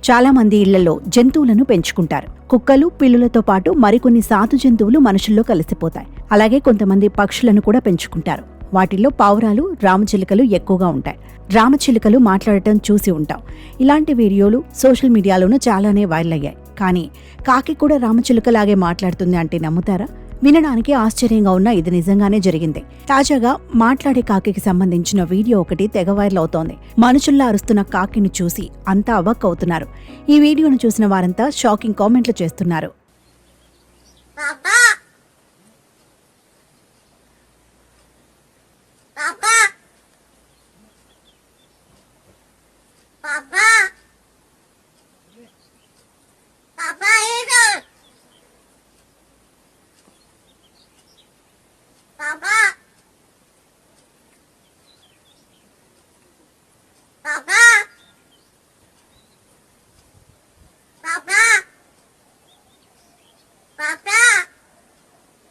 చాలా మంది ఇళ్లలో జంతువులను పెంచుకుంటారు. కుక్కలు, పిల్లులతో పాటు మరికొన్ని సాధు జంతువులు మనుషుల్లో కలిసిపోతాయి. అలాగే కొంతమంది పక్షులను కూడా పెంచుకుంటారు. వాటిల్లో పావురాలు, రామచిలుకలు ఎక్కువగా ఉంటాయి. రామచిలుకలు మాట్లాడటం చూసి ఉంటాం. ఇలాంటి వీడియోలు సోషల్ మీడియాలోనూ చాలానే వైరల్ అయ్యాయి. కానీ కాకి కూడా రామచిలుకలాగే మాట్లాడుతుంది అంటే నమ్ముతారా? వినడానికి ఆశ్చర్యంగా ఉన్న ఇది నిజంగానే జరిగింది. తాజాగా మాట్లాడే కాకికి సంబంధించిన వీడియో ఒకటి తెగ వైరల్ అవుతోంది. మనుషుల్లా అరుస్తున్న కాకిని చూసి అంతా అవాక్ అవుతున్నారు. ఈ వీడియోను చూసిన వారంతా షాకింగ్ కామెంట్లు చేస్తున్నారు. Papa!